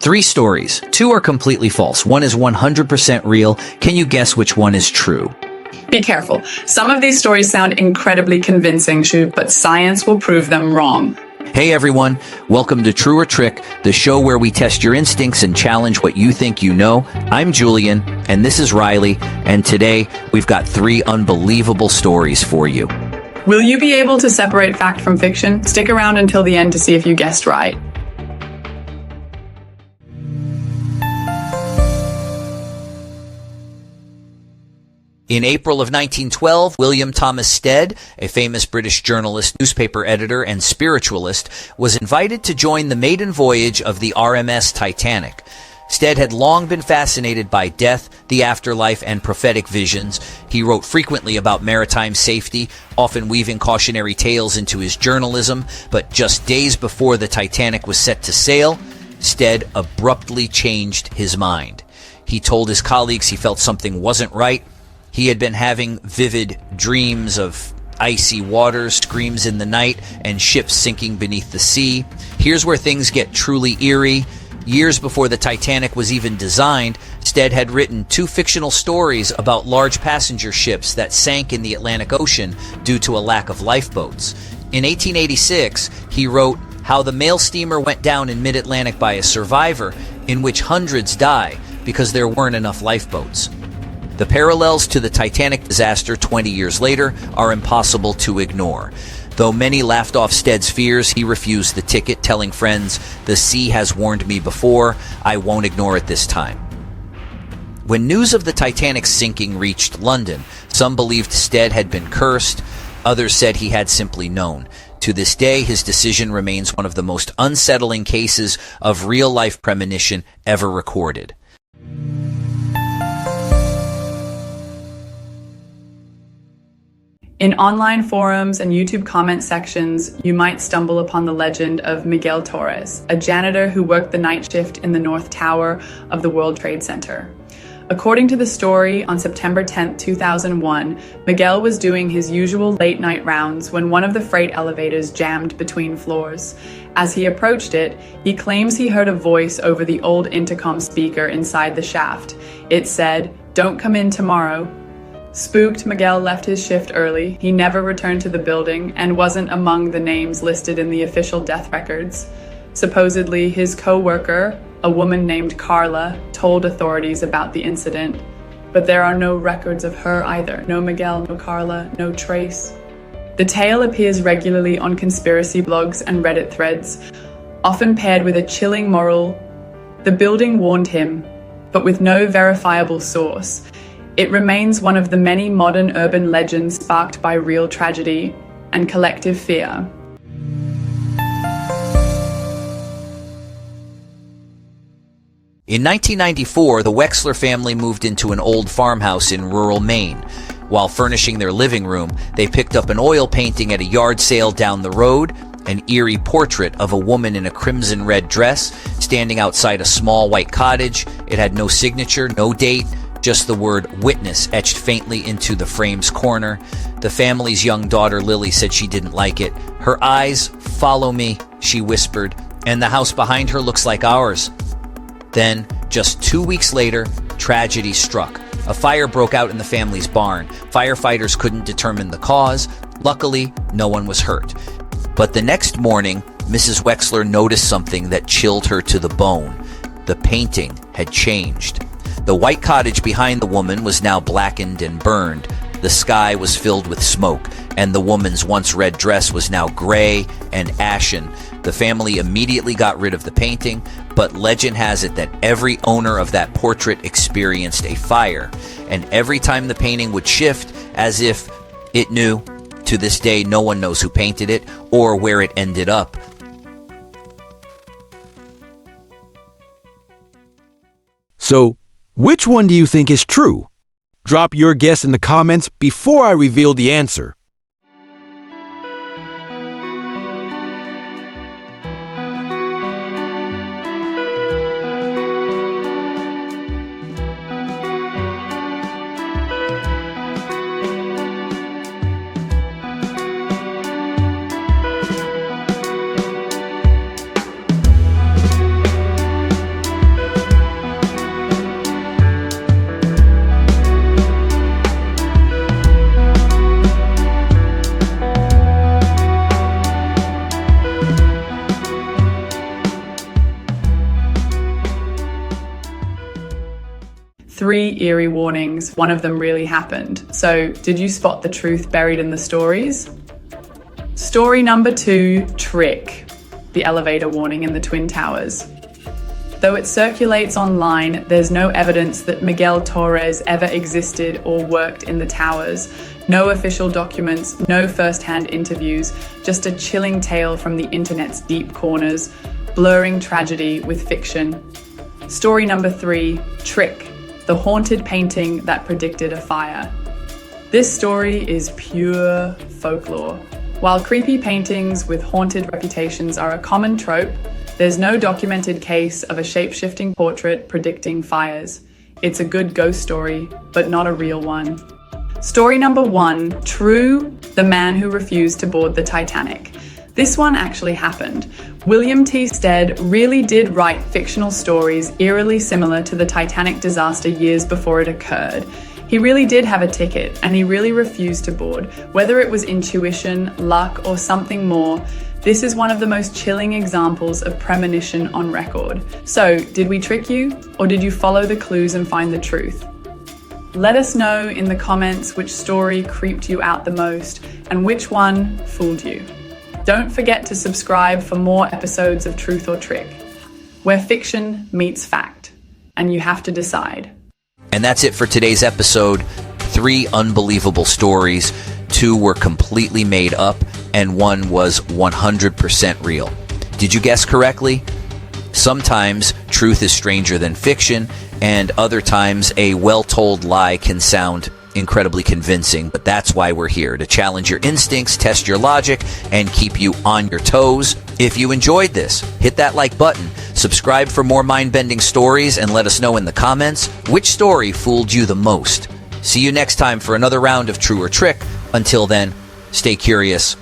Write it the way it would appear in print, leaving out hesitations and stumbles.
Three stories. Two are completely false. One is 100% real. Can you guess which one is true? Be careful. Some of these stories sound incredibly convincing, Shu, but science will prove them wrong. Hey everyone, welcome to True or Trick, the show where we test your instincts and challenge what you think you know. I'm Julian, and this is Riley, and today we've got three unbelievable stories for you. Will you be able to separate fact from fiction? Stick around until the end to see if you guessed right. In April of 1912, William Thomas Stead, a famous British journalist, newspaper editor, and spiritualist, was invited to join the maiden voyage of the RMS Titanic. Stead had long been fascinated by death, the afterlife, and prophetic visions. He wrote frequently about maritime safety, often weaving cautionary tales into his journalism, but just days before the Titanic was set to sail, Stead abruptly changed his mind. He told his colleagues he felt something wasn't right. He had been having vivid dreams of icy waters, screams in the night, and ships sinking beneath the sea. Here's where things get truly eerie. Years before the Titanic was even designed, Stead had written two fictional stories about large passenger ships that sank in the Atlantic Ocean due to a lack of lifeboats. In 1886, he wrote How the Mail Steamer Went Down in Mid-Atlantic by a Survivor, in which hundreds die because there weren't enough lifeboats. The parallels to the Titanic disaster 20 years later are impossible to ignore. Though many laughed off Stead's fears, he refused the ticket, telling friends, "The sea has warned me before, I won't ignore it this time." When news of the Titanic's sinking reached London, some believed Stead had been cursed, others said he had simply known. To this day, his decision remains one of the most unsettling cases of real-life premonition ever recorded. In online forums and YouTube comment sections, you might stumble upon the legend of Miguel Torres, a janitor who worked the night shift in the North Tower of the World Trade Center. According to the story, on September 10, 2001, Miguel was doing his usual late-night rounds when one of the freight elevators jammed between floors. As he approached it, he claims he heard a voice over the old intercom speaker inside the shaft. It said, "Don't come in tomorrow." Spooked, Miguel left his shift early. He never returned to the building and wasn't among the names listed in the official death records. Supposedly, his co-worker, a woman named Carla, told authorities about the incident. But there are no records of her either. No Miguel, no Carla, no trace. The tale appears regularly on conspiracy blogs and Reddit threads, often paired with a chilling moral. The building warned him, but with no verifiable source. It remains one of the many modern urban legends sparked by real tragedy and collective fear. In 1994, the Wexler family moved into an old farmhouse in rural Maine. While furnishing their living room, they picked up an oil painting at a yard sale down the road, an eerie portrait of a woman in a crimson red dress standing outside a small white cottage. It had no signature, no date, just the word witness etched faintly into the frame's corner. The family's young daughter Lily said she didn't like it. Her eyes, "Follow me," she whispered, "and the house behind her looks like ours." Then, just 2 weeks later, tragedy struck. A fire broke out in the family's barn. Firefighters couldn't determine the cause. Luckily, no one was hurt. But the next morning, Mrs. Wexler noticed something that chilled her to the bone. The painting had changed. The white cottage behind the woman was now blackened and burned. The sky was filled with smoke, and the woman's once red dress was now gray and ashen. The family immediately got rid of the painting, but legend has it that every owner of that portrait experienced a fire, and every time the painting would shift, as if it knew. To this day, no one knows who painted it or where it ended up. So, which one do you think is true? Drop your guess in the comments before I reveal the answer. 3 eerie warnings. One of them really happened. So, did you spot the truth buried in the stories? Story number 2, Trick. The elevator warning in the Twin Towers. Though it circulates online, there's no evidence that Miguel Torres ever existed or worked in the towers. No official documents, no first-hand interviews, just a chilling tale from the internet's deep corners, blurring tragedy with fiction. Story number 3, Trick, the haunted painting that predicted a fire. This story is pure folklore. While creepy paintings with haunted reputations are a common trope, there's no documented case of a shape-shifting portrait predicting fires. It's a good ghost story, but not a real one. Story number 1, True, the man who refused to board the Titanic. This one actually happened. William T. Stead really did write fictional stories eerily similar to the Titanic disaster years before it occurred. He really did have a ticket, and he really refused to board. Whether it was intuition, luck, or something more, this is one of the most chilling examples of premonition on record. So, did we trick you? Or did you follow the clues and find the truth? Let us know in the comments which story creeped you out the most and which one fooled you. Don't forget to subscribe for more episodes of Truth or Trick, where fiction meets fact, and you have to decide. And that's it for today's episode. 3 unbelievable stories. 2 were completely made up, and 1 was 100% real. Did you guess correctly? Sometimes truth is stranger than fiction, and other times a well-told lie can sound incredibly convincing, but that's why we're here, to challenge your instincts, test your logic, and keep you on your toes. If you enjoyed this, hit that like button, subscribe for more mind-bending stories, and let us know in the comments which story fooled you the most. See you next time for another round of True or Trick. Until then, stay curious,